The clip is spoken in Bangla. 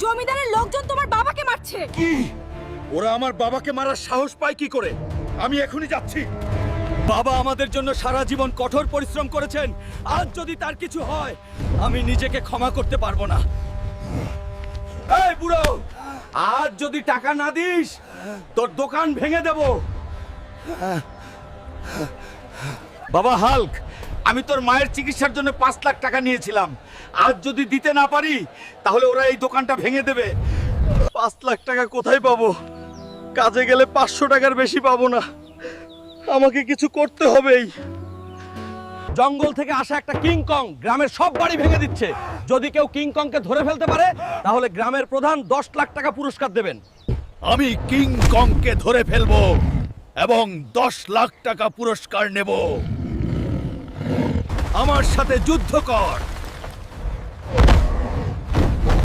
জমিদারের লোকজন তোমার বাবাকে মারছে। কি? ওরা আমার বাবাকে মারার সাহস পায় কি করে? আমি এখনই যাচ্ছি। বাবা আমাদের জন্য সারা জীবন কঠোর পরিশ্রম করেছেন। আজ যদি তার কিছু হয়, আমি নিজেকে ক্ষমা করতে পারবো না। এই বুড়ো, আজ যদি টাকা না দিস, তোর দোকান ভেঙে দেব। বাবা হাল্ক, আমি তোর মায়ের চিকিৎসার জন্য 5 লাখ টাকা নিয়েছিলাম। আজ যদি দিতে না পারি, তাহলে ওরা এই দোকানটা ভেঙে দেবে। 5 লাখ টাকা কোথায় পাবো? কাজে গেলে 500 টাকার বেশি পাবো না। আমাকে কিছু করতে হবেই। জঙ্গল থেকে আসা একটা কিংকং গ্রামের সব বাড়ি ভেঙে দিচ্ছে। যদি কেউ কিংকংকে ধরে ফেলতে পারে, তাহলে গ্রামের প্রধান 10 লাখ টাকা পুরস্কার দেবেন। আমি কিংকংকে ধরে ফেলবো এবং 10 লাখ টাকা পুরস্কার নেব। আমার সাথে যুদ্ধ কর।